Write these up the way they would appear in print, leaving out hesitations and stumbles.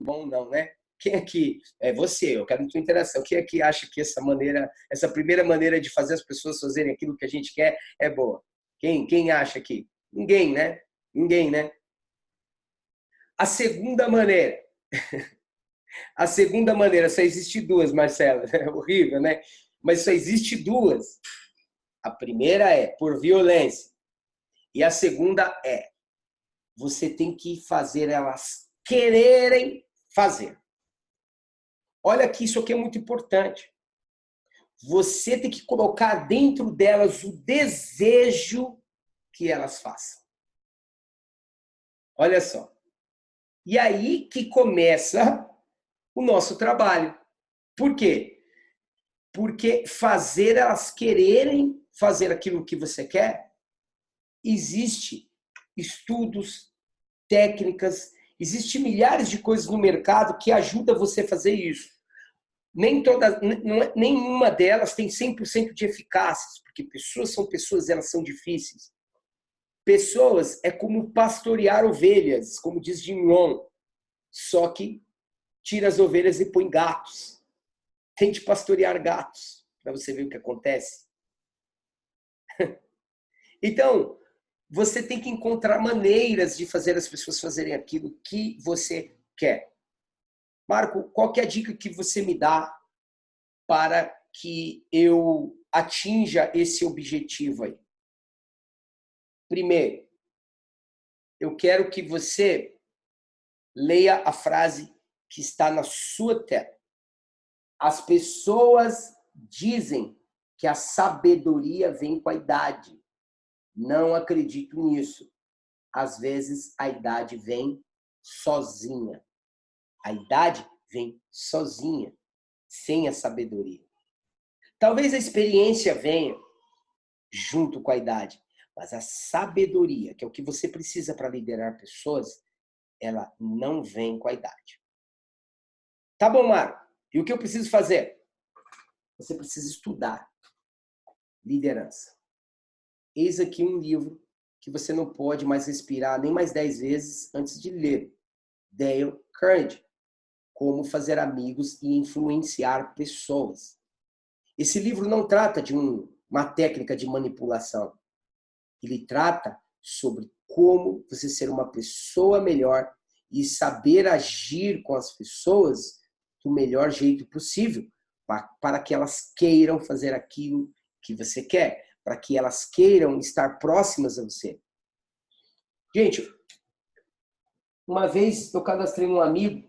bom, não, né? Quem aqui, é você, eu quero tua interação, quem aqui acha que essa primeira maneira de fazer as pessoas fazerem aquilo que a gente quer é boa? Quem acha aqui? Ninguém, né? Ninguém, né? A segunda maneira, só existe duas, Marcela, é horrível, né? Mas só existe duas. A primeira é por violência e a segunda é você tem que fazer elas quererem fazer. Olha que isso aqui é muito importante. Você tem que colocar dentro delas o desejo que elas façam. Olha só. E aí que começa o nosso trabalho. Por quê? Porque fazer elas quererem fazer aquilo que você quer, existe estudos, técnicas, existe milhares de coisas no mercado que ajudam você a fazer isso. Nenhuma delas tem 100% de eficácia, porque pessoas são pessoas, elas são difíceis. Pessoas é como pastorear ovelhas, como diz Jim Rohn, só que tira as ovelhas e põe gatos. Tente pastorear gatos, para você ver o que acontece. Então, você tem que encontrar maneiras de fazer as pessoas fazerem aquilo que você quer. Marco, qual que é a dica que você me dá para que eu atinja esse objetivo aí? Primeiro, eu quero que você leia a frase que está na sua tela. As pessoas dizem que a sabedoria vem com a idade. Não acredito nisso. Às vezes, a idade vem sozinha. A idade vem sozinha, sem a sabedoria. Talvez a experiência venha junto com a idade, mas a sabedoria, que é o que você precisa para liderar pessoas, ela não vem com a idade. Tá bom, Marco. E o que eu preciso fazer? Você precisa estudar liderança. Eis aqui um livro que você não pode mais respirar nem mais 10 vezes antes de ler. Dale Carnegie. Como fazer amigos e influenciar pessoas. Esse livro não trata de uma técnica de manipulação. Ele trata sobre como você ser uma pessoa melhor e saber agir com as pessoas do melhor jeito possível, para que elas queiram fazer aquilo que você quer, para que elas queiram estar próximas a você. Gente, uma vez eu cadastrei um amigo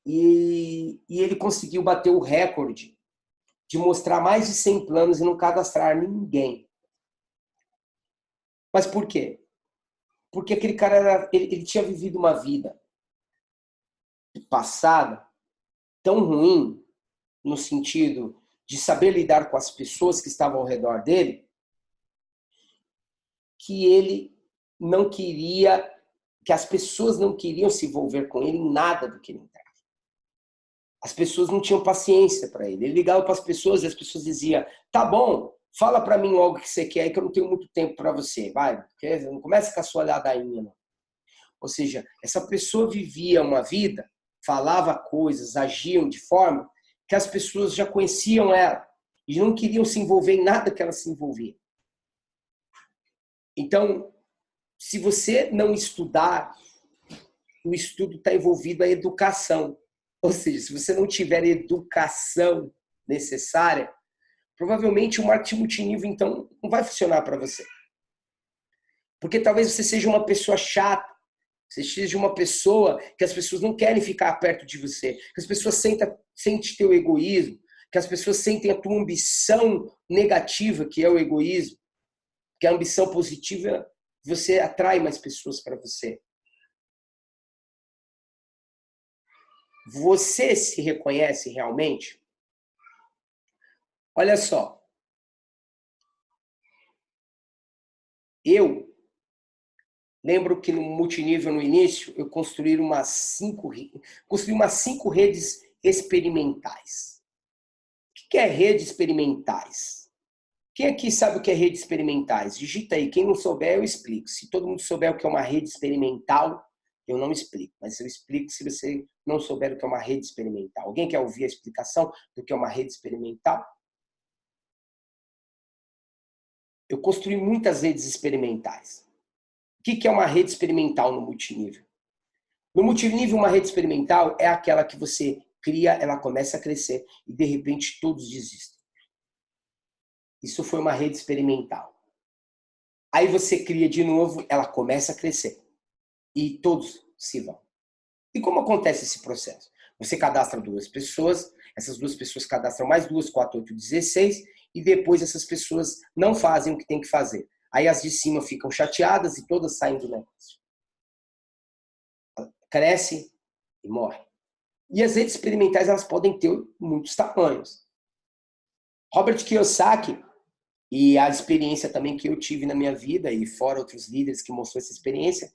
e ele conseguiu bater o recorde de mostrar mais de 100 planos e não cadastrar ninguém. Mas por quê? Porque aquele cara ele tinha vivido uma vida passada tão ruim, no sentido de saber lidar com as pessoas que estavam ao redor dele, que ele não queria, que as pessoas não queriam se envolver com ele em nada do que ele entrava. As pessoas não tinham paciência para ele. Ele ligava para as pessoas e as pessoas diziam, tá bom, fala para mim algo que você quer, que eu não tenho muito tempo para você. Vai, não começa com a sua ladainha, não. Ou seja, essa pessoa vivia uma vida, falava coisas, agiam de forma que as pessoas já conheciam ela e não queriam se envolver em nada que ela se envolvia. Então, se você não estudar, o estudo está envolvido a educação. Ou seja, se você não tiver educação necessária, provavelmente o marketing multinível, então, não vai funcionar para você. Porque talvez você seja uma pessoa chata, você seja uma pessoa que as pessoas não querem ficar perto de você, que as pessoas sentem teu egoísmo, que as pessoas sentem a tua ambição negativa, que é o egoísmo, que a ambição positiva, você atrai mais pessoas para você. Você se reconhece realmente? Olha só. Eu lembro que no multinível, no início, eu construí umas 5 redes experimentais. O que é redes experimentais? Quem aqui sabe o que é redes experimentais? Digita aí. Quem não souber, eu explico. Se todo mundo souber o que é uma rede experimental, Eu não explico, mas eu explico se você não souber o que é uma rede experimental. Alguém quer ouvir a explicação do que é uma rede experimental? Eu construí muitas redes experimentais. O que é uma rede experimental no multinível? No multinível, uma rede experimental é aquela que você cria, ela começa a crescer e de repente todos desistem. Isso foi uma rede experimental. Aí você cria de novo, ela começa a crescer e todos se vão. E como acontece esse processo? Você cadastra 2 pessoas, essas 2 pessoas cadastram mais 2, 4, 8, 16, e depois essas pessoas não fazem o que tem que fazer. Aí as de cima ficam chateadas e todas saem do negócio. Cresce e morre. E as redes experimentais, elas podem ter muitos tamanhos. Robert Kiyosaki, e a experiência também que eu tive na minha vida, e fora outros líderes que mostrou essa experiência,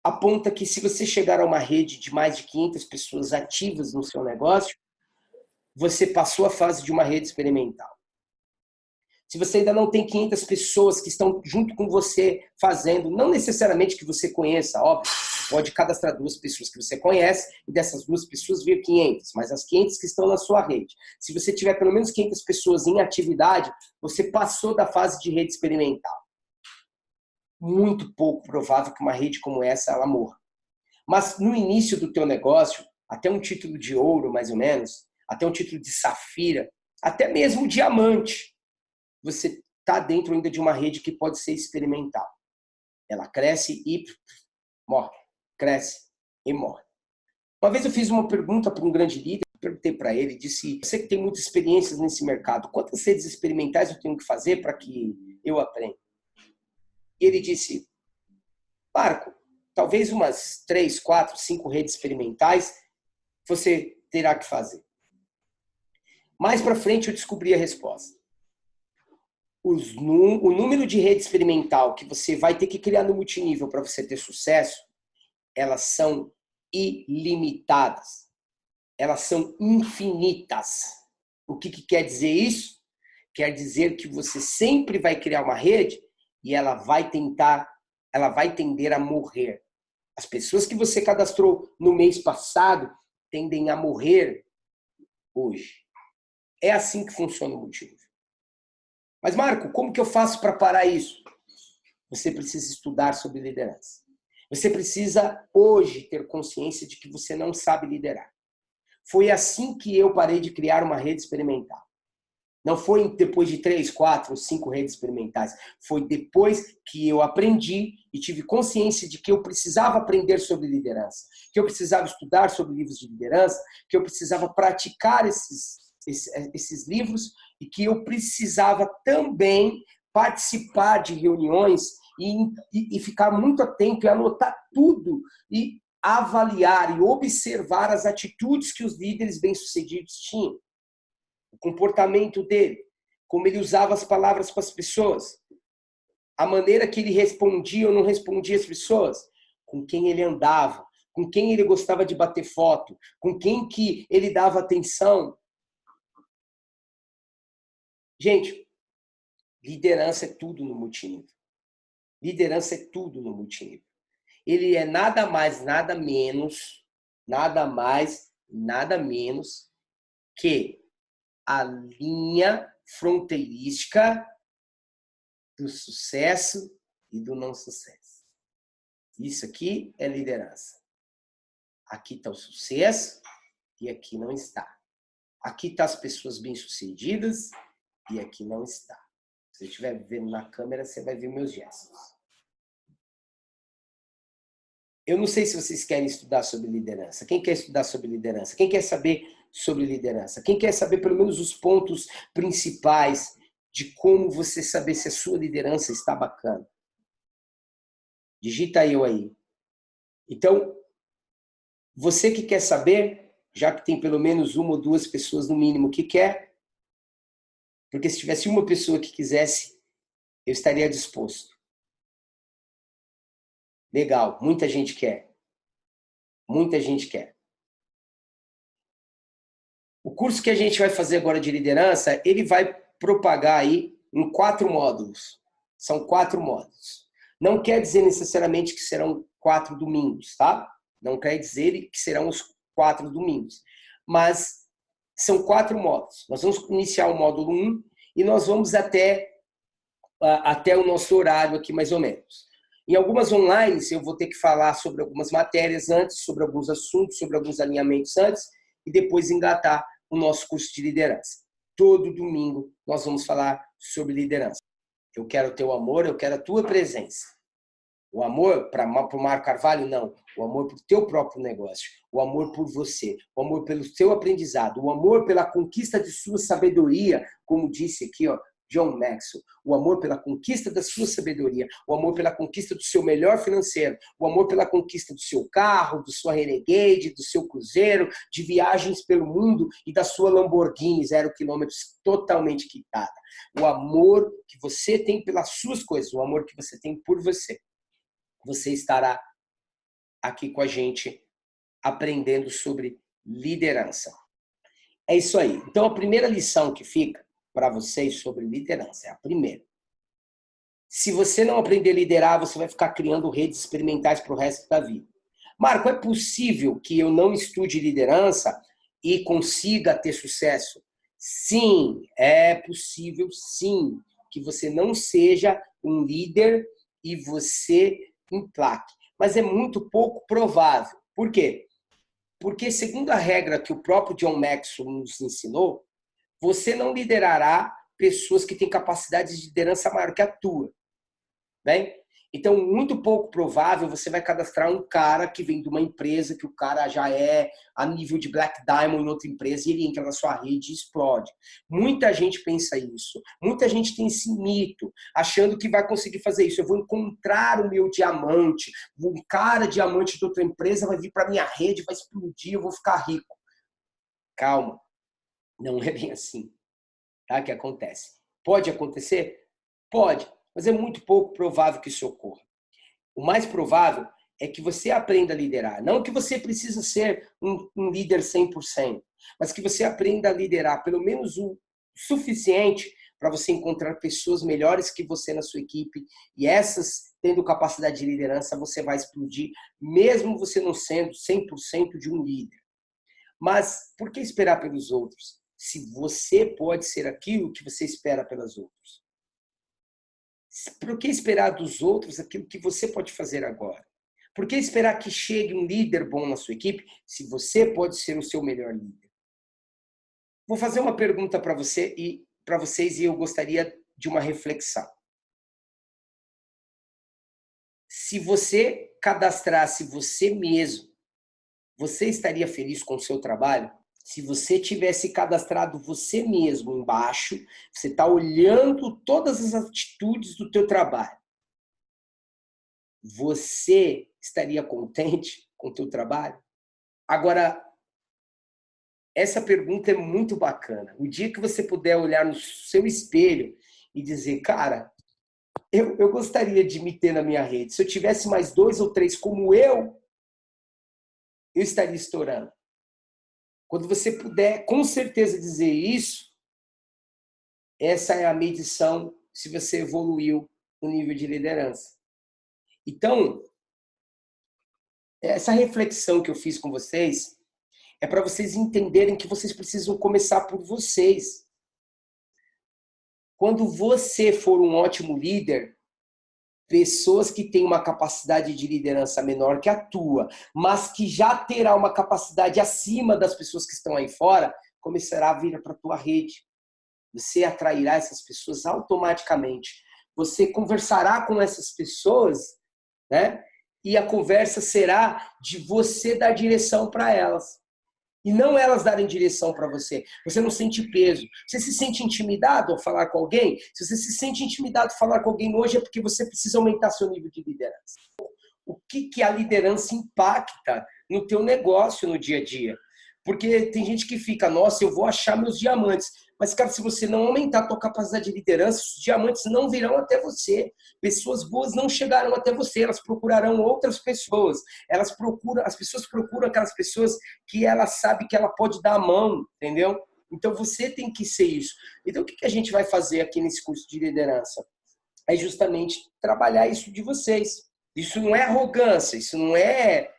aponta que se você chegar a uma rede de mais de 500 pessoas ativas no seu negócio, você passou a fase de uma rede experimental. Se você ainda não tem 500 pessoas que estão junto com você fazendo, não necessariamente que você conheça, óbvio, pode cadastrar 2 pessoas que você conhece e dessas 2 pessoas vir 500, mas as 500 que estão na sua rede. Se você tiver pelo menos 500 pessoas em atividade, você passou da fase de rede experimental. Muito pouco provável que uma rede como essa ela morra. Mas no início do teu negócio, até um título de ouro, mais ou menos, até um título de safira, até mesmo diamante, você está dentro ainda de uma rede que pode ser experimental. Ela cresce e morre. Cresce e morre. Uma vez eu fiz uma pergunta para um grande líder, perguntei para ele, disse, você que tem muitas experiências nesse mercado, quantas redes experimentais eu tenho que fazer para que eu aprenda? Ele disse, Marco, talvez umas 3, 4, 5 redes experimentais você terá que fazer. Mais para frente eu descobri a resposta. O número de rede experimental que você vai ter que criar no multinível para você ter sucesso, elas são ilimitadas. Elas são infinitas. O que quer dizer isso? Quer dizer que você sempre vai criar uma rede e ela vai tender a morrer. As pessoas que você cadastrou no mês passado tendem a morrer hoje. É assim que funciona o multinível. Mas, Marco, como que eu faço para parar isso? Você precisa estudar sobre liderança. Você precisa, hoje, ter consciência de que você não sabe liderar. Foi assim que eu parei de criar uma rede experimental. Não foi depois de 3, 4, 5 redes experimentais. Foi depois que eu aprendi e tive consciência de que eu precisava aprender sobre liderança, que eu precisava estudar sobre livros de liderança, que eu precisava praticar esses livros e que eu precisava também participar de reuniões e ficar muito atento e anotar tudo e avaliar e observar as atitudes que os líderes bem-sucedidos tinham, o comportamento dele, como ele usava as palavras com as pessoas, a maneira que ele respondia ou não respondia às pessoas, com quem ele andava, com quem ele gostava de bater foto, com quem que ele dava atenção. Gente, liderança é tudo no multinível. Liderança é tudo no multinível. Ele é nada mais, nada menos que a linha fronteirística do sucesso e do não sucesso. Isso aqui é liderança. Aqui está o sucesso e aqui não está. Aqui estão as pessoas bem-sucedidas e aqui não está. Se você estiver vendo na câmera, você vai ver meus gestos. Eu não sei se vocês querem estudar sobre liderança. Quem quer estudar sobre liderança? Quem quer saber sobre liderança? Quem quer saber pelo menos os pontos principais de como você saber se a sua liderança está bacana? Digita eu aí. Então, você que quer saber, já que tem pelo menos 1 ou 2 pessoas no mínimo que quer, porque se tivesse uma pessoa que quisesse, eu estaria disposto. Legal, muita gente quer. Muita gente quer. O curso que a gente vai fazer agora de liderança, ele vai propagar aí em 4 módulos. São 4 módulos. Não quer dizer necessariamente que serão 4 domingos, tá? Não quer dizer que serão os 4 domingos. Mas são 4 módulos. Nós vamos iniciar o módulo 1 e nós vamos até o nosso horário aqui, mais ou menos. Em algumas online, eu vou ter que falar sobre algumas matérias antes, sobre alguns assuntos, sobre alguns alinhamentos antes, e depois engatar o nosso curso de liderança. Todo domingo nós vamos falar sobre liderança. Eu quero o teu amor, eu quero a tua presença. O amor para o Marco Carvalho, não. O amor para o teu próprio negócio. O amor por você. O amor pelo teu aprendizado. O amor pela conquista de sua sabedoria, como disse aqui, ó, John Maxwell. O amor pela conquista da sua sabedoria. O amor pela conquista do seu melhor financeiro. O amor pela conquista do seu carro, do sua Renegade, do seu cruzeiro, de viagens pelo mundo e da sua Lamborghini 0 km totalmente quitada. O amor que você tem pelas suas coisas. O amor que você tem por você. Você estará aqui com a gente aprendendo sobre liderança. É isso aí. Então, a primeira lição que fica para vocês sobre liderança é a primeira. Se você não aprender a liderar, você vai ficar criando redes experimentais para o resto da vida. Marco, é possível que eu não estude liderança e consiga ter sucesso? Sim, é possível, sim, que você não seja um líder e você emplaque. Mas é muito pouco provável. Por quê? Porque, segundo a regra que o próprio John Maxwell nos ensinou, você não liderará pessoas que têm capacidade de liderança maior que a tua. Bem? Então, muito pouco provável você vai cadastrar um cara que vem de uma empresa, que o cara já é a nível de Black Diamond em outra empresa e ele entra na sua rede e explode. Muita gente pensa isso. Muita gente tem esse mito, achando que vai conseguir fazer isso. Eu vou encontrar o meu diamante. Um cara diamante de outra empresa vai vir para minha rede, vai explodir, eu vou ficar rico. Calma. Não é bem assim, tá? Que acontece. Pode acontecer? Pode. Mas é muito pouco provável que isso ocorra. O mais provável é que você aprenda a liderar. Não que você precisa ser um líder 100%, mas que você aprenda a liderar pelo menos o suficiente para você encontrar pessoas melhores que você na sua equipe e essas, tendo capacidade de liderança, você vai explodir, mesmo você não sendo 100% de um líder. Mas por que esperar pelos outros, se você pode ser aquilo que você espera pelos outros? Por que esperar dos outros aquilo que você pode fazer agora? Por que esperar que chegue um líder bom na sua equipe se você pode ser o seu melhor líder? Vou fazer uma pergunta para você e para vocês e eu gostaria de uma reflexão. Se você cadastrasse você mesmo, você estaria feliz com o seu trabalho? Se você tivesse cadastrado você mesmo embaixo, você está olhando todas as atitudes do teu trabalho. Você estaria contente com o teu trabalho? Agora, essa pergunta é muito bacana. O dia que você puder olhar no seu espelho e dizer, cara, eu gostaria de me ter na minha rede. Se eu tivesse mais 2 ou 3 como eu estaria estourando. Quando você puder, com certeza, dizer isso, essa é a medição se você evoluiu no nível de liderança. Então, essa reflexão que eu fiz com vocês é para vocês entenderem que vocês precisam começar por vocês. Quando você for um ótimo líder, pessoas que têm uma capacidade de liderança menor que a tua, mas que já terá uma capacidade acima das pessoas que estão aí fora, começará a vir para a tua rede. Você atrairá essas pessoas automaticamente. Você conversará com essas pessoas, né? E a conversa será de você dar direção para elas. E não elas darem direção para você. Você não sente peso. Você se sente intimidado ao falar com alguém? Se você se sente intimidado ao falar com alguém hoje é porque você precisa aumentar seu nível de liderança. O que a liderança impacta no teu negócio no dia a dia? Porque tem gente que fica, nossa, eu vou achar meus diamantes. Mas, cara, se você não aumentar a tua capacidade de liderança, os diamantes não virão até você. Pessoas boas não chegarão até você, elas procurarão outras pessoas. As pessoas procuram aquelas pessoas que ela sabe que ela pode dar a mão, entendeu? Então, você tem que ser isso. Então, o que a gente vai fazer aqui nesse curso de liderança? é justamente trabalhar isso de vocês. Isso não é arrogância, isso não é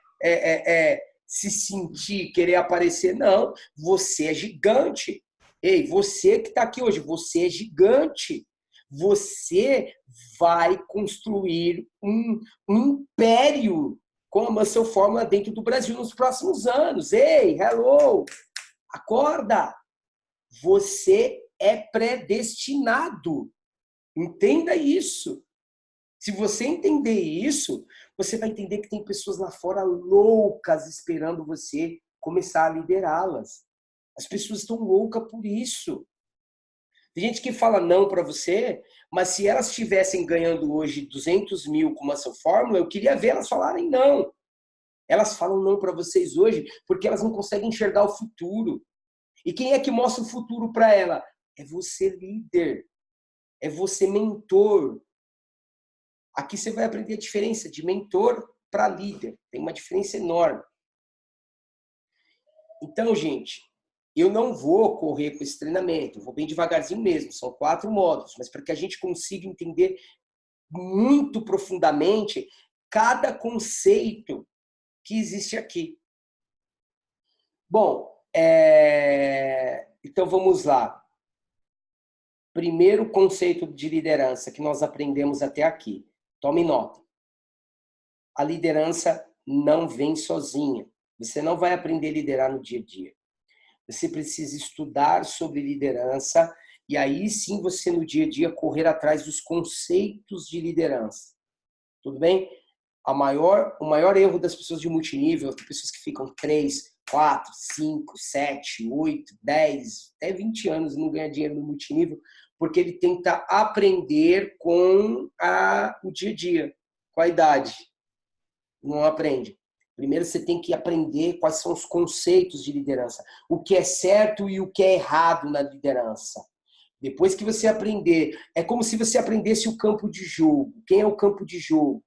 se sentir, querer aparecer, não. Você é gigante. Ei, você que está aqui hoje, você é gigante. Você vai construir um império com a Muscle Fórmula dentro do Brasil nos próximos anos. Ei, hello! Acorda! Você é predestinado. Entenda isso. Se você entender isso, você vai entender que tem pessoas lá fora loucas esperando você começar a liderá-las. As pessoas estão loucas por isso. Tem gente que fala não para você, mas se elas estivessem ganhando hoje 200 mil com uma sua fórmula, eu queria ver elas falarem não. Elas falam não para vocês hoje porque elas não conseguem enxergar o futuro. E quem é que mostra o futuro para ela? É você, líder. É você, mentor. Aqui você vai aprender a diferença de mentor para líder. Tem uma diferença enorme. Então, gente, eu não vou correr com esse treinamento. Eu vou bem devagarzinho mesmo. São 4 módulos. Mas para que a gente consiga entender muito profundamente cada conceito que existe aqui. Bom, então vamos lá. Primeiro conceito de liderança que nós aprendemos até aqui. Tome nota. A liderança não vem sozinha. Você não vai aprender a liderar no dia a dia. Você precisa estudar sobre liderança e aí sim você no dia a dia correr atrás dos conceitos de liderança. Tudo bem? O maior erro das pessoas de multinível, tem pessoas que ficam 3, 4, 5, 7, 8, 10, até 20 anos e não ganha dinheiro no multinível, porque ele tenta aprender com o dia a dia, com a idade. Não aprende. Primeiro você tem que aprender quais são os conceitos de liderança, o que é certo e o que é errado na liderança. Depois que você aprender, é como se você aprendesse o campo de jogo. Quem é o campo de jogo?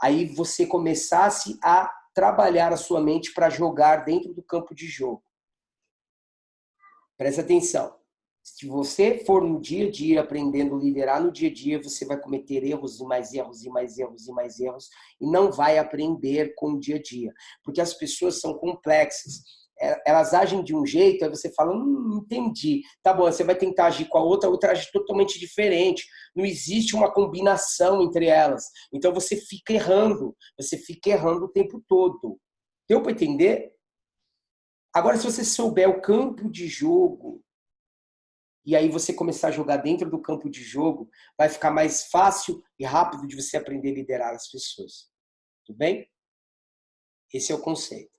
Aí você começasse a trabalhar a sua mente para jogar dentro do campo de jogo. Presta atenção. Se você for no dia a dia aprendendo a liderar no dia a dia, você vai cometer erros e mais erros e mais erros e mais erros e não vai aprender com o dia a dia. Porque as pessoas são complexas. Elas agem de um jeito, aí você fala, entendi. Tá bom, você vai tentar agir com a outra age totalmente diferente. Não existe uma combinação entre elas. Então você fica errando o tempo todo. Deu para entender? Agora, se você souber o campo de jogo, e aí você começar a jogar dentro do campo de jogo, vai ficar mais fácil e rápido de você aprender a liderar as pessoas. Tudo bem? Esse é o conceito.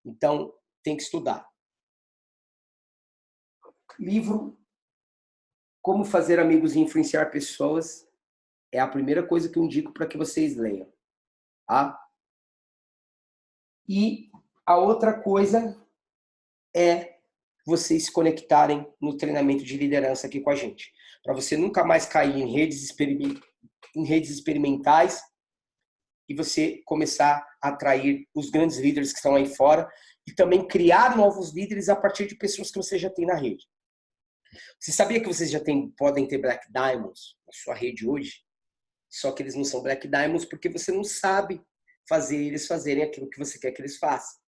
Então, tem que estudar. Livro Como Fazer Amigos e Influenciar Pessoas é a primeira coisa que eu indico para que vocês leiam. Tá? E a outra coisa é vocês se conectarem no treinamento de liderança aqui com a gente. Para você nunca mais cair em redes experimentais e você começar a atrair os grandes líderes que estão aí fora e também criar novos líderes a partir de pessoas que você já tem na rede. Você sabia que vocês já podem ter Black Diamonds na sua rede hoje? Só que eles não são Black Diamonds porque você não sabe fazer eles fazerem aquilo que você quer que eles façam.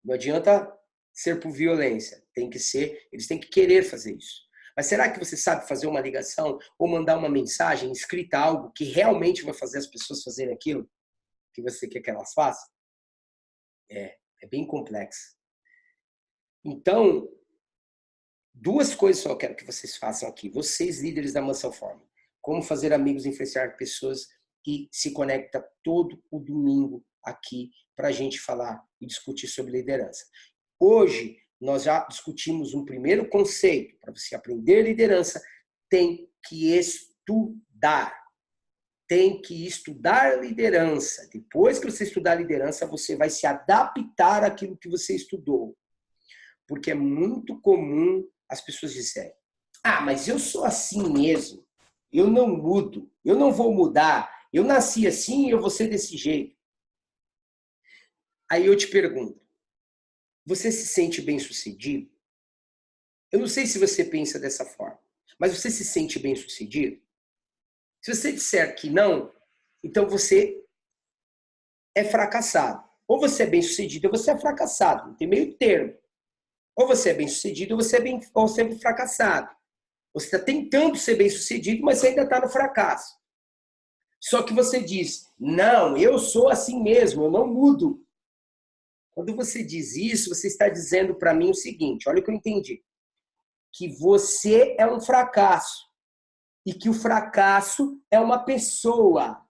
Não adianta ser por violência. Eles têm que querer fazer isso. Mas será que você sabe fazer uma ligação ou mandar uma mensagem escrita, algo que realmente vai fazer as pessoas fazerem aquilo que você quer que elas façam? É bem complexo. Então, 2 coisas só eu quero que vocês façam aqui. Vocês, líderes da Muscle Fórmula. Como fazer amigos, influenciar pessoas e se conecta todo o domingo aqui para a gente falar e discutir sobre liderança. Hoje, nós já discutimos um primeiro conceito. Para você aprender liderança, tem que estudar. Tem que estudar liderança. Depois que você estudar liderança, você vai se adaptar àquilo que você estudou. Porque é muito comum as pessoas dizerem, mas eu sou assim mesmo. Eu não mudo. Eu não vou mudar. Eu nasci assim e eu vou ser desse jeito. Aí eu te pergunto, você se sente bem-sucedido? Eu não sei se você pensa dessa forma, mas você se sente bem-sucedido? Se você disser que não, então você é fracassado. Ou você é bem-sucedido ou você é fracassado. Não tem meio termo. Ou você é bem-sucedido ou você é fracassado. Você está tentando ser bem-sucedido, mas você ainda está no fracasso. Só que você diz, não, eu sou assim mesmo, eu não mudo. Quando você diz isso, você está dizendo para mim o seguinte, olha o que eu entendi. Que você é um fracasso. E que o fracasso é uma pessoa.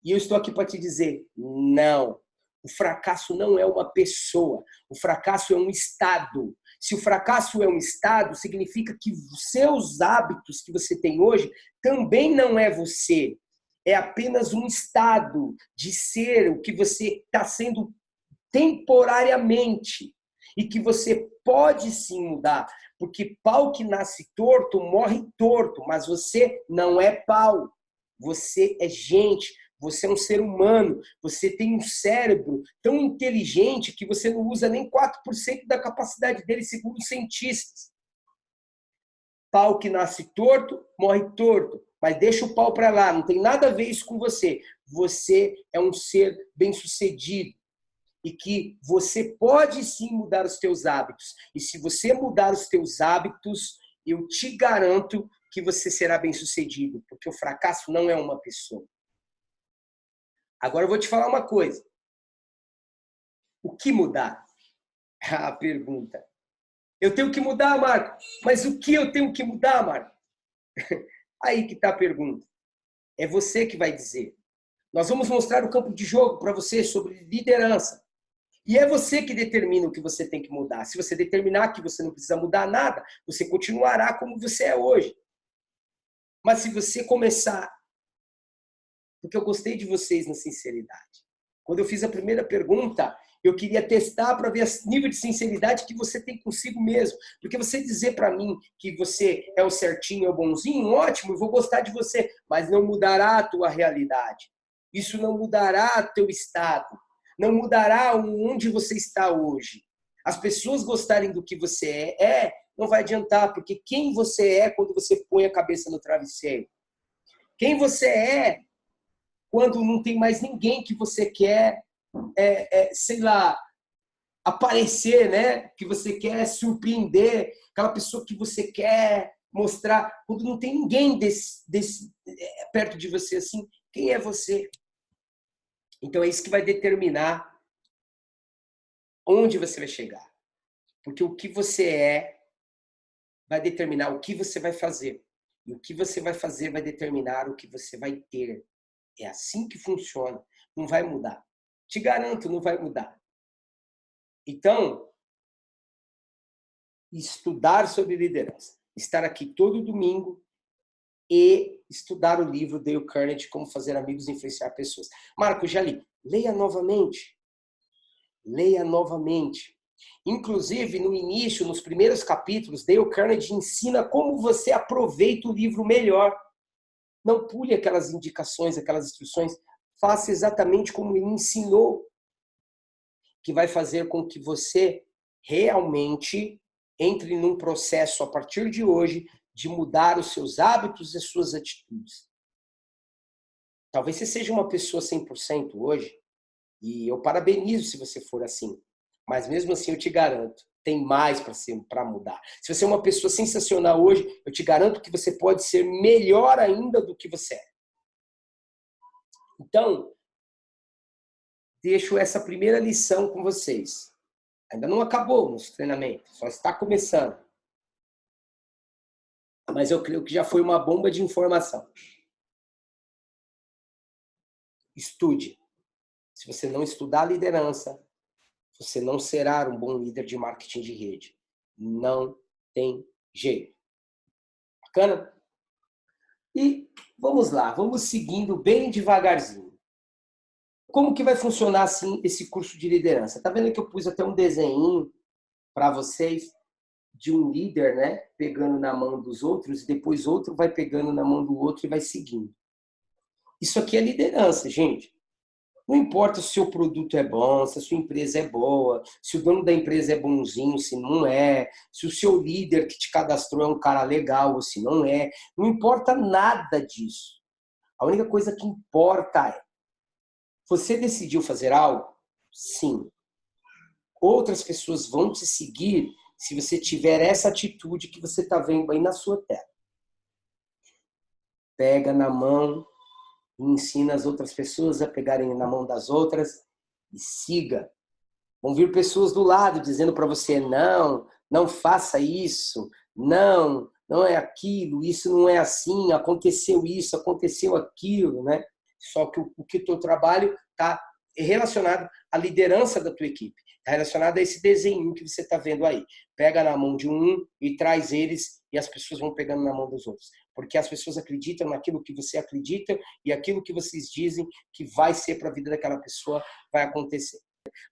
E eu estou aqui para te dizer, não. O fracasso não é uma pessoa. O fracasso é um estado. Se o fracasso é um estado, significa que os seus hábitos que você tem hoje também não é você. É apenas um estado de ser o que você está sendo temporariamente. E que você pode sim mudar. Porque pau que nasce torto, morre torto. Mas você não é pau. Você é gente. Você é um ser humano, você tem um cérebro tão inteligente que você não usa nem 4% da capacidade dele, segundo os cientistas. Pau que nasce torto, morre torto. Mas deixa o pau para lá, não tem nada a ver isso com você. Você é um ser bem-sucedido e que você pode sim mudar os teus hábitos. E se você mudar os teus hábitos, eu te garanto que você será bem-sucedido, porque o fracasso não é uma pessoa. Agora eu vou te falar uma coisa. O que mudar? A pergunta. Eu tenho que mudar, Marco. Mas o que eu tenho que mudar, Marco? Aí que está a pergunta. É você que vai dizer. Nós vamos mostrar o campo de jogo para você sobre liderança. E é você que determina o que você tem que mudar. Se você determinar que você não precisa mudar nada, você continuará como você é hoje. Mas se você começar... Porque eu gostei de vocês na sinceridade. Quando eu fiz a primeira pergunta, eu queria testar para ver o nível de sinceridade que você tem consigo mesmo. Porque você dizer para mim que você é o certinho, é o bonzinho, ótimo, eu vou gostar de você, mas não mudará a tua realidade. Isso não mudará teu estado. Não mudará onde você está hoje. As pessoas gostarem do que você não vai adiantar, porque quem você é quando você põe a cabeça no travesseiro? Quem você é quando não tem mais ninguém que você quer, sei lá, aparecer, né? Que você quer surpreender, aquela pessoa que você quer mostrar, quando não tem ninguém perto de você assim, quem é você? Então é isso que vai determinar onde você vai chegar. Porque o que você vai determinar o que você vai fazer. E o que você vai fazer vai determinar o que você vai ter. É assim que funciona. Não vai mudar. Te garanto, não vai mudar. Então, estudar sobre liderança. Estar aqui todo domingo e estudar o livro Dale Carnegie, Como Fazer Amigos e Influenciar Pessoas. Marco, já li. Leia novamente. Leia novamente. Inclusive, no início, nos primeiros capítulos, Dale Carnegie ensina como você aproveita o livro melhor. Não pule aquelas indicações, aquelas instruções. Faça exatamente como ele ensinou, que vai fazer com que você realmente entre num processo, a partir de hoje, de mudar os seus hábitos e as suas atitudes. Talvez você seja uma pessoa 100% hoje, e eu parabenizo se você for assim. Mas mesmo assim, eu te garanto, tem mais para mudar. Se você é uma pessoa sensacional hoje, eu te garanto que você pode ser melhor ainda do que você é. Então, deixo essa primeira lição com vocês. Ainda não acabou o nosso treinamento, só está começando. Mas eu creio que já foi uma bomba de informação. Estude. Se você não estudar liderança, você não será um bom líder de marketing de rede. Não tem jeito. Bacana? E vamos lá, vamos seguindo bem devagarzinho. Como que vai funcionar assim esse curso de liderança? Tá vendo que eu pus até um desenho para vocês de um líder, né, pegando na mão dos outros e depois outro vai pegando na mão do outro e vai seguindo. Isso aqui é liderança, gente. Não importa se o seu produto é bom, se a sua empresa é boa, se o dono da empresa é bonzinho, se não é, se o seu líder que te cadastrou é um cara legal ou se não é. Não importa nada disso. A única coisa que importa é, você decidiu fazer algo? Sim. Outras pessoas vão te seguir se você tiver essa atitude que você está vendo aí na sua tela. Pega na mão e ensina as outras pessoas a pegarem na mão das outras e siga. Vão vir pessoas do lado dizendo para você, não, não faça isso, não, não é aquilo, isso não é assim, aconteceu isso, aconteceu aquilo, né? Só que o teu trabalho está relacionado à liderança da tua equipe, está relacionado a esse desenho que você está vendo aí. Pega na mão de um e traz eles e as pessoas vão pegando na mão dos outros. Porque as pessoas acreditam naquilo que você acredita e aquilo que vocês dizem que vai ser para a vida daquela pessoa vai acontecer.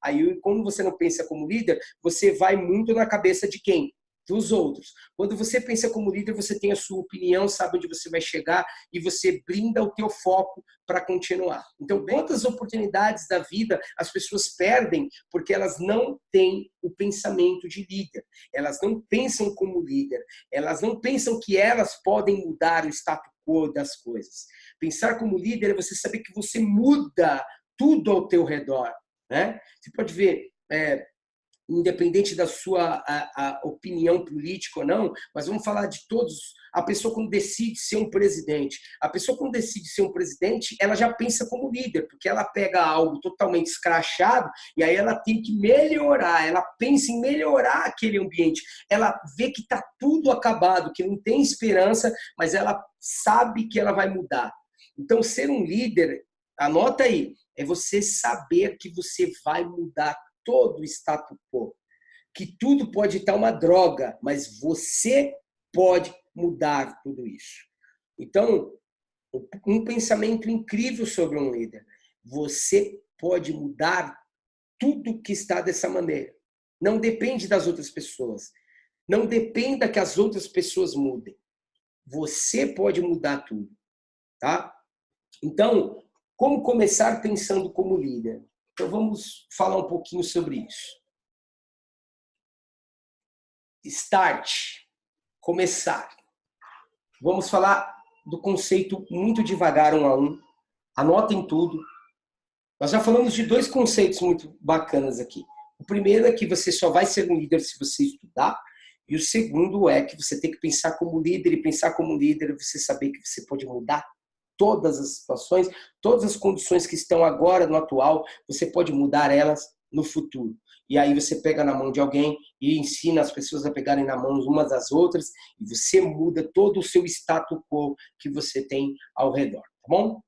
Aí, quando você não pensa como líder, você vai muito na cabeça de quem? Dos outros. Quando você pensa como líder, você tem a sua opinião, sabe onde você vai chegar e você blinda o teu foco para continuar. Então, quantas oportunidades da vida as pessoas perdem porque elas não têm o pensamento de líder. Elas não pensam como líder. Elas não pensam que elas podem mudar o status quo das coisas. Pensar como líder é você saber que você muda tudo ao teu redor. Né? Você pode ver, independente da sua a opinião política ou não, mas vamos falar de todos. A pessoa quando decide ser um presidente, a pessoa quando decide ser um presidente, ela já pensa como líder, porque ela pega algo totalmente escrachado e aí ela tem que melhorar, ela pensa em melhorar aquele ambiente. Ela vê que está tudo acabado, que não tem esperança, mas ela sabe que ela vai mudar. Então, ser um líder, anota aí, é você saber que você vai mudar todo o status quo. Que tudo pode estar uma droga, mas você pode mudar tudo isso. Então, um pensamento incrível sobre um líder. Você pode mudar tudo que está dessa maneira. Não depende das outras pessoas. Não dependa que as outras pessoas mudem. Você pode mudar tudo, tá? Então, como começar pensando como líder? Então, vamos falar um pouquinho sobre isso. Start. Começar. Vamos falar do conceito muito devagar, um a um. Anotem tudo. Nós já falamos de dois conceitos muito bacanas aqui. O primeiro é que você só vai ser um líder se você estudar. E o segundo é que você tem que pensar como líder. E pensar como líder é você saber que você pode mudar todas as situações, todas as condições que estão agora no atual, você pode mudar elas no futuro. E aí você pega na mão de alguém e ensina as pessoas a pegarem na mão umas das outras e você muda todo o seu status quo que você tem ao redor, tá bom?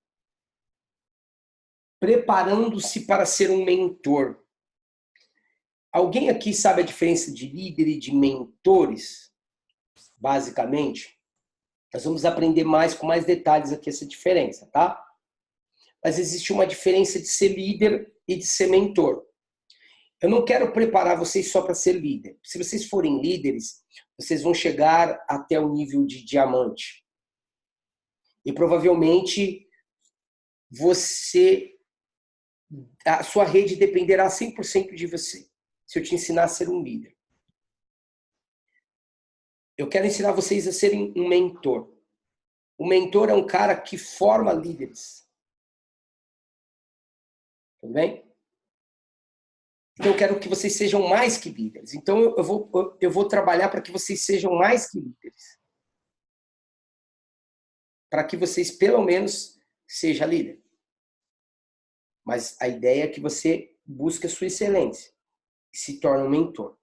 Preparando-se para ser um mentor. Alguém aqui sabe a diferença de líder e de mentores? Basicamente, nós vamos aprender mais com mais detalhes aqui essa diferença, tá? Mas existe uma diferença de ser líder e de ser mentor. Eu não quero preparar vocês só para ser líder. Se vocês forem líderes, vocês vão chegar até o nível de diamante. E provavelmente a sua rede dependerá 100% de você, se eu te ensinar a ser um líder. Eu quero ensinar vocês a serem um mentor. O mentor é um cara que forma líderes. Tudo bem? Então eu quero que vocês sejam mais que líderes. Então eu vou trabalhar para que vocês sejam mais que líderes. Para que vocês, pelo menos, sejam líder. Mas a ideia é que você busque a sua excelência e se torne um mentor.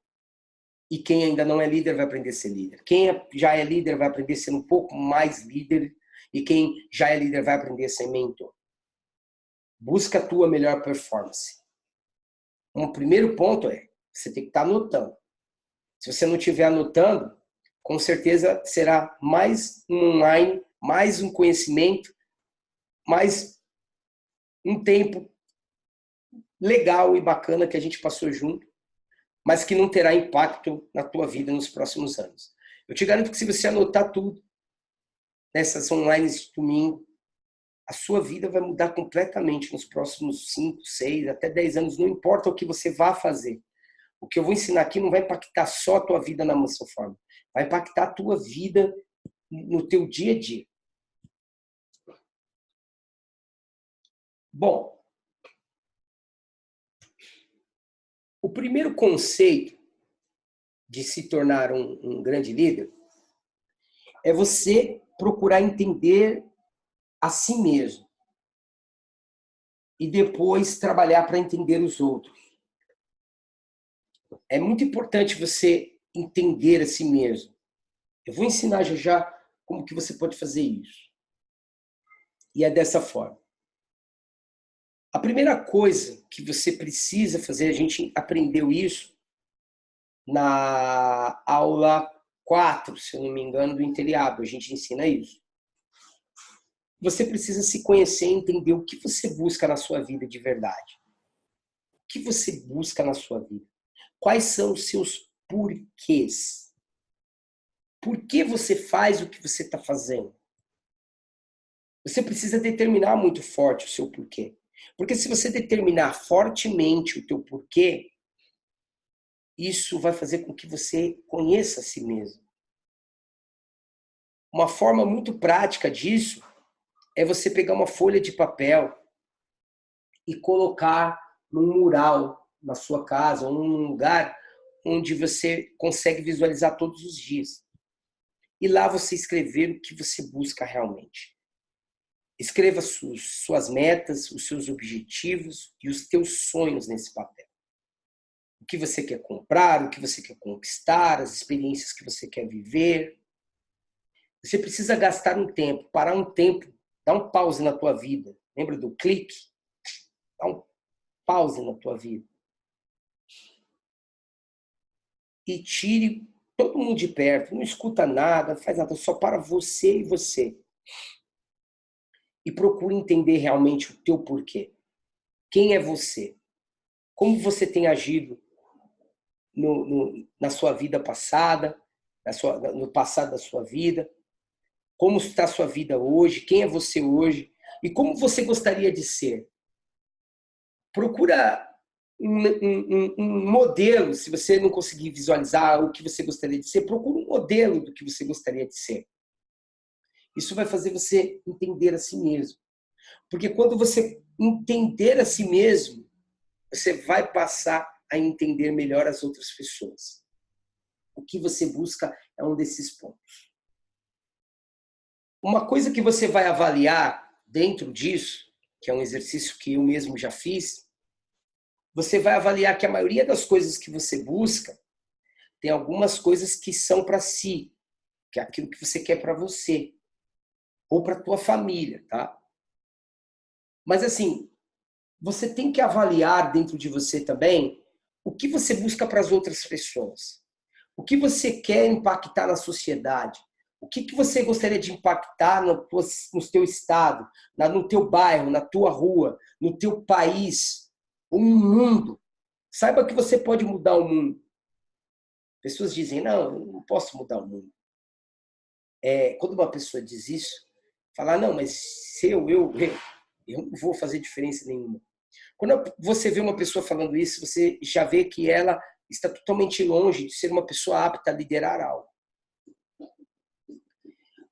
E quem ainda não é líder vai aprender a ser líder. Quem já é líder vai aprender a ser um pouco mais líder. E quem já é líder vai aprender a ser mentor. Busca a tua melhor performance. Um primeiro ponto é, você tem que estar anotando. Se você não estiver anotando, com certeza será mais um online, mais um conhecimento, mais um tempo legal e bacana que a gente passou junto, mas que não terá impacto na tua vida nos próximos anos. Eu te garanto que se você anotar tudo nessas online de domingo, a sua vida vai mudar completamente nos próximos 5, 6, até 10 anos, não importa o que você vá fazer. O que eu vou ensinar aqui não vai impactar só a tua vida na Mansão Forma, vai impactar a tua vida no teu dia a dia. Bom, o primeiro conceito de se tornar um grande líder é você procurar entender a si mesmo e depois trabalhar para entender os outros. É muito importante você entender a si mesmo. Eu vou ensinar já como que você pode fazer isso. E é dessa forma. A primeira coisa que você precisa fazer, a gente aprendeu isso na aula 4, se eu não me engano, do Inteliável. A gente ensina isso. Você precisa se conhecer e entender o que você busca na sua vida de verdade. O que você busca na sua vida? Quais são os seus porquês? Por que você faz o que você está fazendo? Você precisa determinar muito forte o seu porquê. Porque se você determinar fortemente o teu porquê, isso vai fazer com que você conheça a si mesmo. Uma forma muito prática disso é você pegar uma folha de papel e colocar num mural na sua casa, ou num lugar onde você consegue visualizar todos os dias. E lá você escrever o que você busca realmente. Escreva suas metas, os seus objetivos e os teus sonhos nesse papel. O que você quer comprar, o que você quer conquistar, as experiências que você quer viver. Você precisa gastar um tempo, parar um tempo, dar um pause na tua vida. Lembra do clique? Dá um pause na tua vida. E tire todo mundo de perto, não escuta nada, não faz nada, só para você e você. E procure entender realmente o teu porquê. Quem é você? Como você tem agido na sua vida passada, no passado da sua vida? Como está a sua vida hoje? Quem é você hoje? E como você gostaria de ser? Procura um modelo, se você não conseguir visualizar o que você gostaria de ser, procura um modelo do que você gostaria de ser. Isso vai fazer você entender a si mesmo. Porque quando você entender a si mesmo, você vai passar a entender melhor as outras pessoas. O que você busca é um desses pontos. Uma coisa que você vai avaliar dentro disso, que é um exercício que eu mesmo já fiz, você vai avaliar que a maioria das coisas que você busca tem algumas coisas que são para si, que é aquilo que você quer para você ou para tua família, tá? Mas assim, você tem que avaliar dentro de você também o que você busca para as outras pessoas. O que você quer impactar na sociedade? O que você gostaria de impactar no teu estado, no teu bairro, na tua rua, no teu país, ou no mundo? Saiba que você pode mudar o mundo. Pessoas dizem, não, eu não posso mudar o mundo. Quando uma pessoa diz isso, falar, não, mas se eu não vou fazer diferença nenhuma. Quando você vê uma pessoa falando isso, você já vê que ela está totalmente longe de ser uma pessoa apta a liderar algo.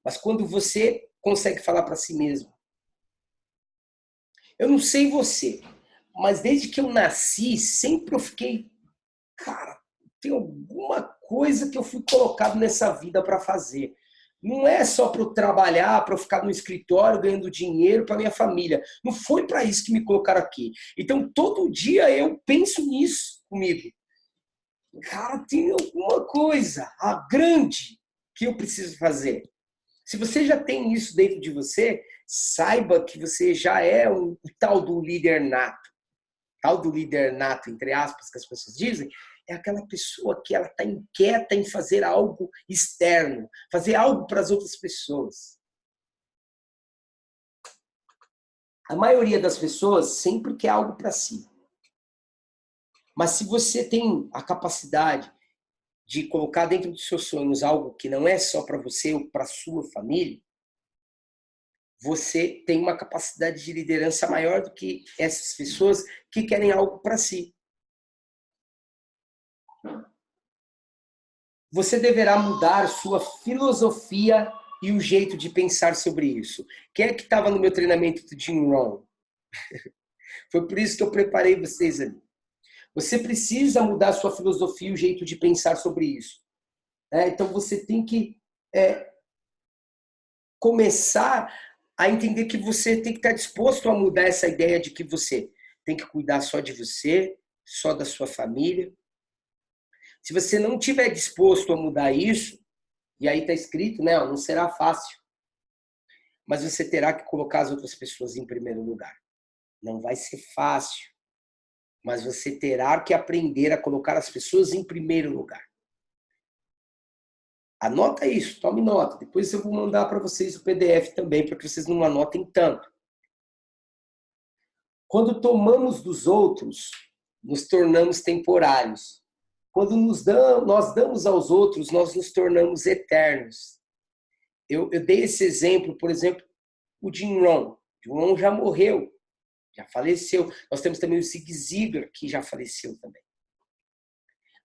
Mas quando você consegue falar para si mesmo, eu não sei você, mas desde que eu nasci, sempre eu fiquei, cara, tem alguma coisa que eu fui colocado nessa vida para fazer. Não é só para eu trabalhar, para eu ficar no escritório ganhando dinheiro para minha família. Não foi para isso que me colocaram aqui. Então, todo dia eu penso nisso comigo. Cara, tem alguma coisa, a grande, que eu preciso fazer. Se você já tem isso dentro de você, saiba que você já é o tal do líder nato. Tal do líder nato, entre aspas, que as pessoas dizem, é aquela pessoa que ela está inquieta em fazer algo externo, fazer algo para as outras pessoas. A maioria das pessoas sempre quer algo para si. Mas se você tem a capacidade de colocar dentro dos seus sonhos algo que não é só para você ou para a sua família, você tem uma capacidade de liderança maior do que essas pessoas que querem algo para si. Você deverá mudar sua filosofia e o jeito de pensar sobre isso. Quem é que estava no meu treinamento do Jim Rohn? Foi por isso que eu preparei vocês ali. Você precisa mudar a sua filosofia e o jeito de pensar sobre isso. Então, você tem que começar a entender que você tem que estar disposto a mudar essa ideia de que você tem que cuidar só de você, só da sua família. Se você não estiver disposto a mudar isso, e aí está escrito, né, não será fácil, mas você terá que colocar as outras pessoas em primeiro lugar. Não vai ser fácil, mas você terá que aprender a colocar as pessoas em primeiro lugar. Anota isso, tome nota. Depois eu vou mandar para vocês o PDF também, para que vocês não anotem tanto. Quando tomamos dos outros, nos tornamos temporários. Quando nós damos aos outros, nós nos tornamos eternos. Eu dei esse exemplo, por exemplo, o Jim Rohn. Jim Rohn já morreu, já faleceu. Nós temos também o Zig Ziglar, que já faleceu também.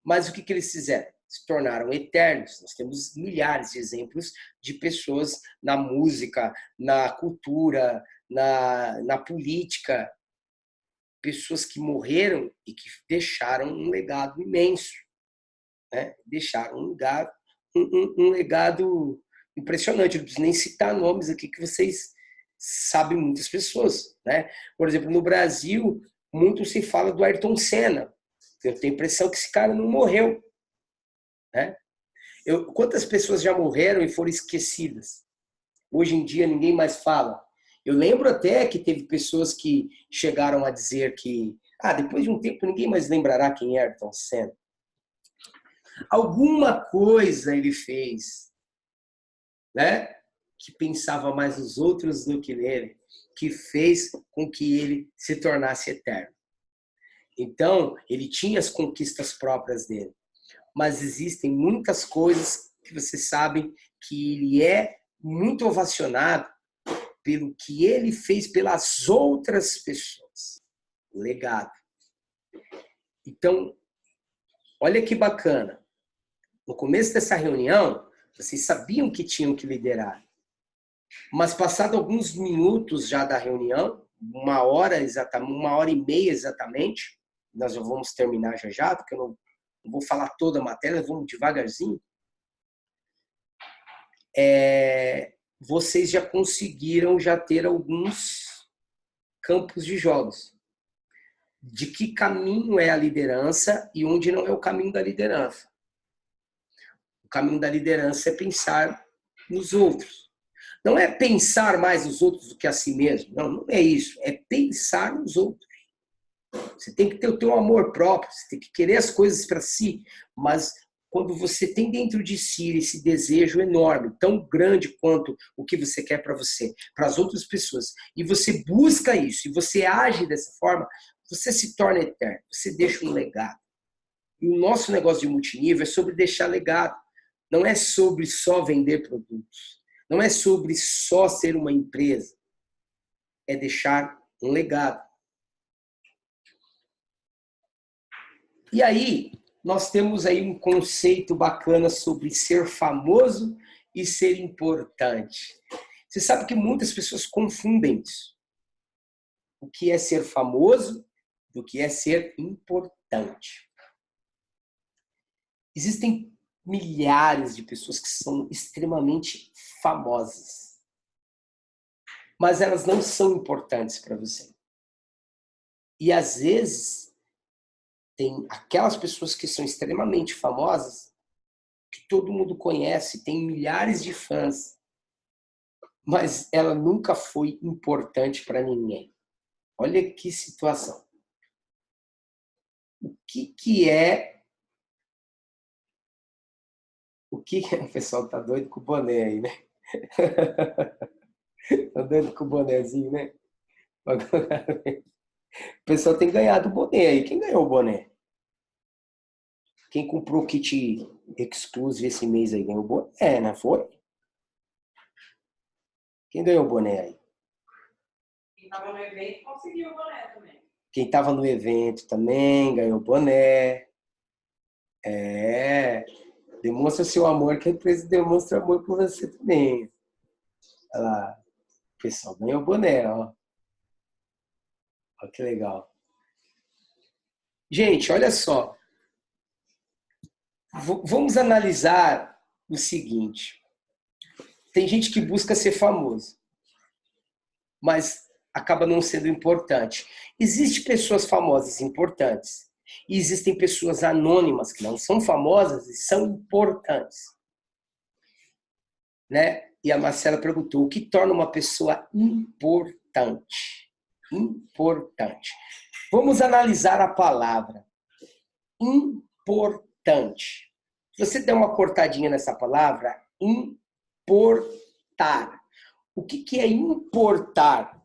Mas o que eles fizeram? Se tornaram eternos. Nós temos milhares de exemplos de pessoas na música, na cultura, na política, pessoas que morreram e que deixaram um legado imenso, né? Deixaram um legado impressionante. Eu não preciso nem citar nomes aqui que vocês sabem, muitas pessoas, né? Por exemplo, no Brasil, muito se fala do Ayrton Senna. Eu tenho a impressão que esse cara não morreu, né? Quantas pessoas já morreram e foram esquecidas? Hoje em dia ninguém mais fala. Eu lembro até que teve pessoas que chegaram a dizer que depois de um tempo ninguém mais lembrará quem é Ayrton Senna. Alguma coisa ele fez, né? Que pensava mais nos outros do que nele, que fez com que ele se tornasse eterno. Então, ele tinha as conquistas próprias dele. Mas existem muitas coisas que vocês sabem que ele é muito ovacionado pelo que ele fez pelas outras pessoas. Legado. Então, olha que bacana. No começo dessa reunião, vocês sabiam que tinham que liderar. Mas passado alguns minutos já da reunião, 1h30 exatamente, nós já vamos terminar já, porque eu não vou falar toda a matéria, vamos devagarzinho. Vocês já conseguiram ter alguns campos de jogos. De que caminho é a liderança e onde não é o caminho da liderança. O caminho da liderança é pensar nos outros. Não é pensar mais nos outros do que a si mesmo. Não é isso. É pensar nos outros. Você tem que ter o teu amor próprio, você tem que querer as coisas para si, mas quando você tem dentro de si esse desejo enorme, tão grande quanto o que você quer para você, para as outras pessoas, e você busca isso, e você age dessa forma, você se torna eterno, você deixa um legado. E o nosso negócio de multinível é sobre deixar legado. Não é sobre só vender produtos. Não é sobre só ser uma empresa. É deixar um legado. E aí, nós temos aí um conceito bacana sobre ser famoso e ser importante. Você sabe que muitas pessoas confundem isso. O que é ser famoso do que é ser importante. Existem milhares de pessoas que são extremamente famosas, mas elas não são importantes para você. E às vezes tem aquelas pessoas que são extremamente famosas, que todo mundo conhece, tem milhares de fãs, mas ela nunca foi importante para ninguém. Olha que situação. O que é... O pessoal tá doido com o boné aí, né? Tá doido com o bonézinho, né? O pessoal tem ganhado o boné aí. Quem ganhou o boné? Quem comprou o kit exclusive esse mês aí ganhou o boné, não foi? Quem ganhou o boné aí? Quem estava no evento conseguiu o boné também. Quem estava no evento também ganhou o boné. Demonstra seu amor, que a empresa demonstra amor por você também. Olha lá. O pessoal ganhou o boné, ó. Olha que legal. Gente, olha só. Vamos analisar o seguinte. Tem gente que busca ser famoso, mas acaba não sendo importante. Existem pessoas famosas importantes. E existem pessoas anônimas que não são famosas e são importantes. Né? E a Marcela perguntou, o que torna uma pessoa importante? Importante. Vamos analisar a palavra importante. Se você der uma cortadinha nessa palavra, importar. O que é importar?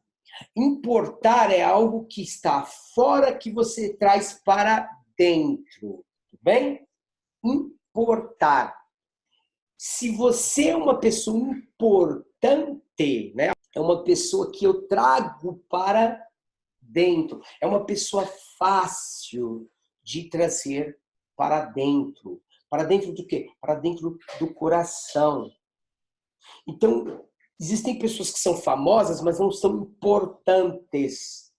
Importar é algo que está fora que você traz para dentro. Tudo bem? Importar. Se você é uma pessoa importante, né? É uma pessoa que eu trago para dentro. É uma pessoa fácil de trazer para dentro. Para dentro do quê? Para dentro do coração. Então, existem pessoas que são famosas, mas não são importantes.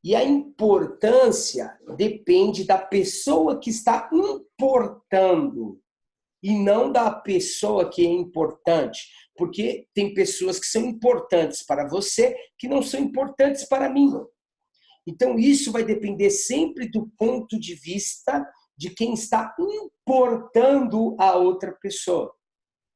E a importância depende da pessoa que está importando e não da pessoa que é importante. Porque tem pessoas que são importantes para você que não são importantes para mim. Então, isso vai depender sempre do ponto de vista de quem está importando a outra pessoa.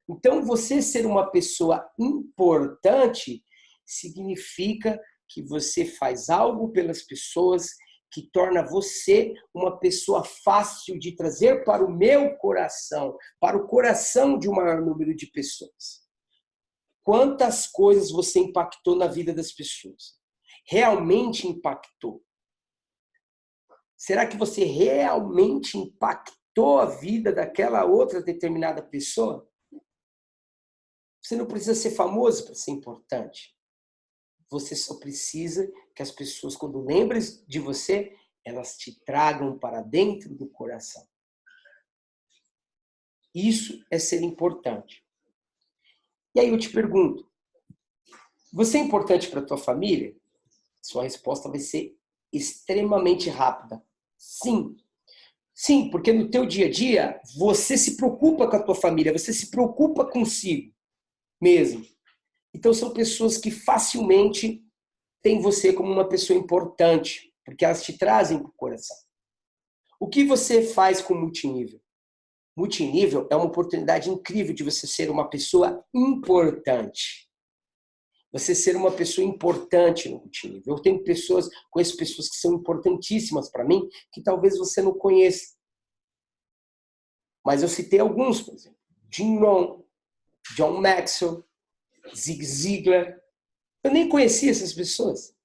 Então, você ser uma pessoa importante significa que você faz algo pelas pessoas que torna você uma pessoa fácil de trazer para o meu coração, para o coração de um maior número de pessoas. Quantas coisas você impactou na vida das pessoas? Realmente impactou? Será que você realmente impactou a vida daquela outra determinada pessoa? Você não precisa ser famoso para ser importante. Você só precisa que as pessoas, quando lembrem de você, elas te tragam para dentro do coração. Isso é ser importante. E aí eu te pergunto, você é importante para a tua família? Sua resposta vai ser extremamente rápida. Sim. Sim, porque no teu dia a dia, você se preocupa com a tua família, você se preocupa consigo mesmo. Então são pessoas que facilmente têm você como uma pessoa importante, porque elas te trazem para o coração. O que você faz com multinível? Multinível é uma oportunidade incrível de você ser uma pessoa importante. Você ser uma pessoa importante no multinível. Eu tenho pessoas, conheço pessoas que são importantíssimas para mim, que talvez você não conheça. Mas eu citei alguns, por exemplo. Jim Rohn, John Maxwell, Zig Ziglar. Eu nem conhecia essas pessoas,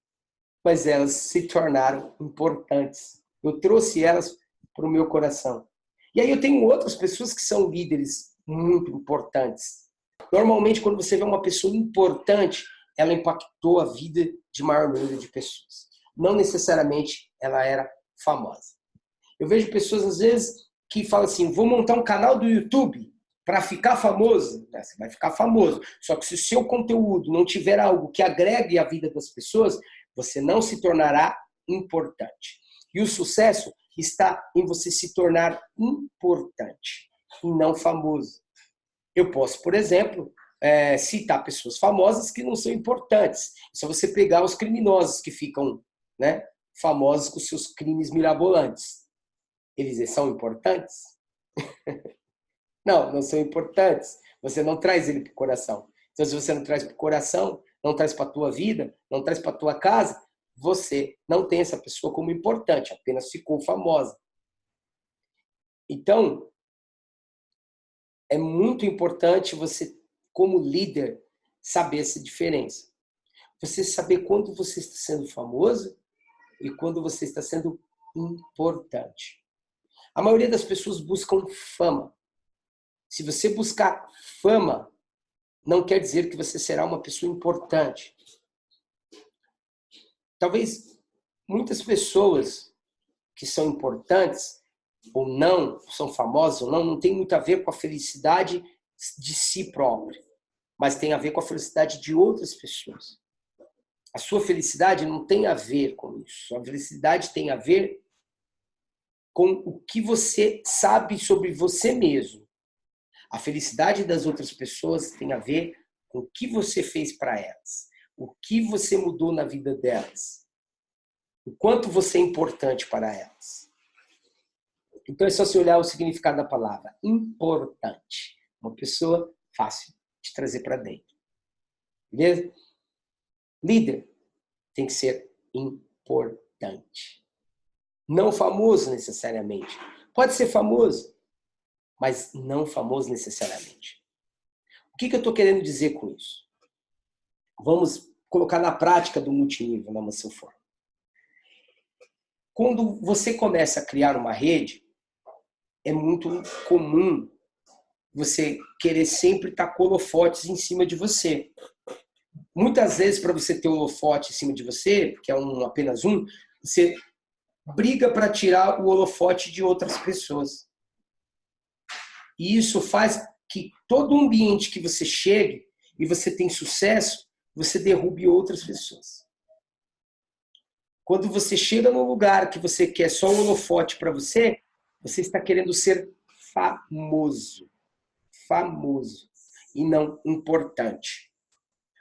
mas elas se tornaram importantes. Eu trouxe elas para o meu coração. E aí eu tenho outras pessoas que são líderes muito importantes. Normalmente, quando você vê uma pessoa importante, ela impactou a vida de maior número de pessoas. Não necessariamente ela era famosa. Eu vejo pessoas, às vezes, que falam assim, vou montar um canal do YouTube para ficar famoso. Você vai ficar famoso. Só que se o seu conteúdo não tiver algo que agregue a vida das pessoas, você não se tornará importante. E o sucesso está em você se tornar importante e não famoso. Eu posso, por exemplo, citar pessoas famosas que não são importantes. É só você pegar os criminosos que ficam, né, famosos com seus crimes mirabolantes. Eles são importantes? Não, não são importantes. Você não traz ele para o coração. Então, se você não traz para o coração, não traz para a tua vida, não traz para a tua casa, você não tem essa pessoa como importante, apenas ficou famosa. Então, é muito importante você, como líder, saber essa diferença. Você saber quando você está sendo famoso e quando você está sendo importante. A maioria das pessoas buscam fama. Se você buscar fama, não quer dizer que você será uma pessoa importante. Talvez muitas pessoas que são importantes ou não, são famosas ou não tem muito a ver com a felicidade de si próprio, mas tem a ver com a felicidade de outras pessoas. A sua felicidade não tem a ver com isso. Sua felicidade tem a ver com o que você sabe sobre você mesmo. A felicidade das outras pessoas tem a ver com o que você fez para elas, o que você mudou na vida delas, o quanto você é importante para elas. Então é só você olhar o significado da palavra importante. Uma pessoa fácil de trazer para dentro. Beleza? Líder tem que ser importante. Não famoso necessariamente. Pode ser famoso, mas não famoso necessariamente. O que eu estou querendo dizer com isso? Vamos colocar na prática do multinível na Mansell Form. Quando você começa a criar uma rede, é muito comum você querer sempre estar com holofotes em cima de você. Muitas vezes, para você ter um holofote em cima de você, que é apenas um, você briga para tirar o holofote de outras pessoas. E isso faz que todo ambiente que você chegue e você tem sucesso, você derrube outras pessoas. Quando você chega num lugar que você quer só um holofote para você, você está querendo ser famoso. Famoso. E não importante.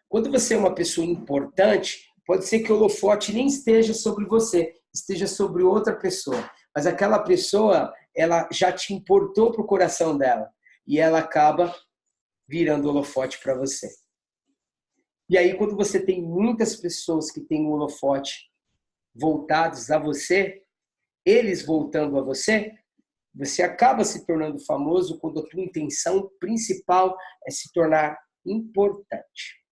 Quando você é uma pessoa importante, pode ser que o holofote nem esteja sobre você, esteja sobre outra pessoa. Mas aquela pessoa, ela já te importou para o coração dela. E ela acaba virando holofote para você. E aí, quando você tem muitas pessoas que têm o holofote voltados a você, eles voltando a você, você acaba se tornando famoso quando a tua intenção principal é se tornar importante.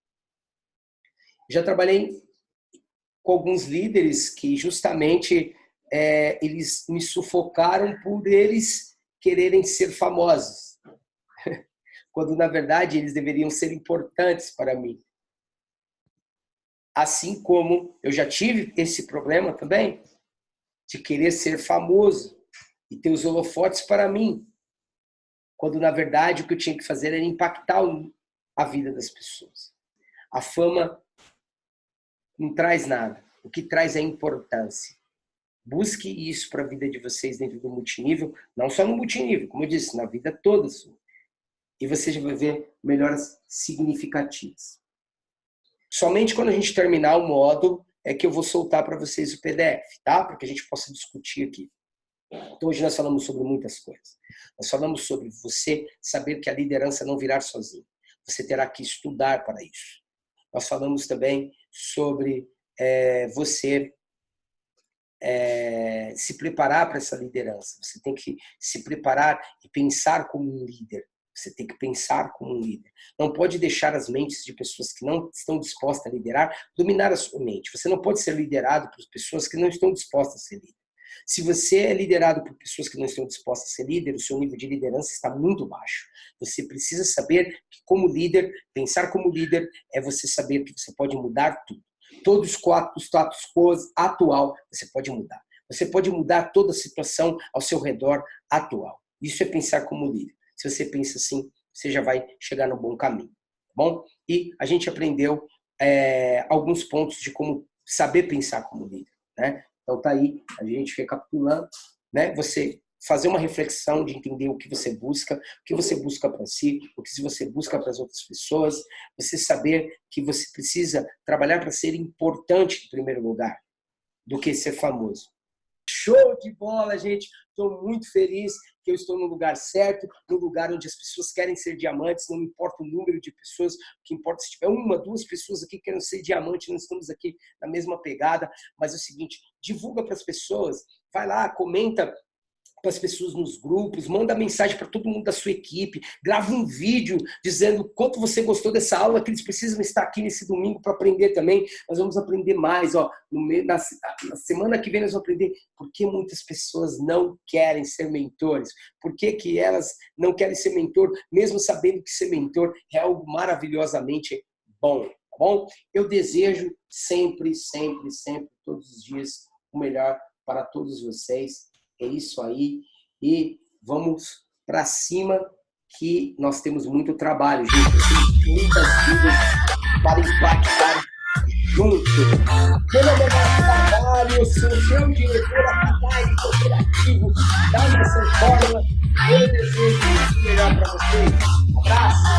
Já trabalhei com alguns líderes que justamente eles me sufocaram por eles quererem ser famosos. Quando, na verdade, eles deveriam ser importantes para mim. Assim como eu já tive esse problema também, de querer ser famoso e ter os holofotes para mim. Quando, na verdade, o que eu tinha que fazer era impactar a vida das pessoas. A fama não traz nada. O que traz é importância. Busque isso para a vida de vocês dentro do multinível, não só no multinível, como eu disse, na vida toda sua. E você já vai ver melhoras significativas. Somente quando a gente terminar o módulo é que eu vou soltar para vocês o PDF, tá? Para que a gente possa discutir aqui. Então hoje nós falamos sobre muitas coisas. Nós falamos sobre você saber que a liderança não virá sozinho. Você terá que estudar para isso. Nós falamos também sobre você se preparar para essa liderança. Você tem que se preparar e pensar como um líder. Você tem que pensar como um líder. Não pode deixar as mentes de pessoas que não estão dispostas a liderar dominar a sua mente. Você não pode ser liderado por pessoas que não estão dispostas a ser líder. Se você é liderado por pessoas que não estão dispostas a ser líder, o seu nível de liderança está muito baixo. Você precisa saber que, como líder, pensar como líder é você saber que você pode mudar tudo. Todos os status quo atual, você pode mudar. Você pode mudar toda a situação ao seu redor atual. Isso é pensar como líder. Se você pensa assim, você já vai chegar no bom caminho. Tá bom? E a gente aprendeu alguns pontos de como saber pensar como líder, né? Então tá aí, a gente recapitulando, né? Você fazer uma reflexão de entender o que você busca para si, o que você busca para as outras pessoas, você saber que você precisa trabalhar para ser importante em primeiro lugar, do que ser famoso. Show de bola, gente! Estou muito feliz que eu estou no lugar certo, no lugar onde as pessoas querem ser diamantes, não importa o número de pessoas, o que importa se tiver uma, duas pessoas aqui querendo ser diamante, nós estamos aqui na mesma pegada, mas é o seguinte, divulga para as pessoas, vai lá, comenta para as pessoas nos grupos, manda mensagem para todo mundo da sua equipe, grava um vídeo dizendo quanto você gostou dessa aula, que eles precisam estar aqui nesse domingo para aprender também. Nós vamos aprender mais, ó, na semana que vem nós vamos aprender por que muitas pessoas não querem ser mentores, por que elas não querem ser mentor, mesmo sabendo que ser mentor é algo maravilhosamente bom, tá bom? Eu desejo sempre, sempre, sempre, todos os dias, o melhor para todos vocês. É isso aí. E vamos para cima que nós temos muito trabalho, gente. Temos muitas vidas para impactar junto. Meu nome é Marcos Carvalho, sou seu diretor atividade cooperativo da Nação Fórmula. Eu desejo o melhor para vocês. Abraço!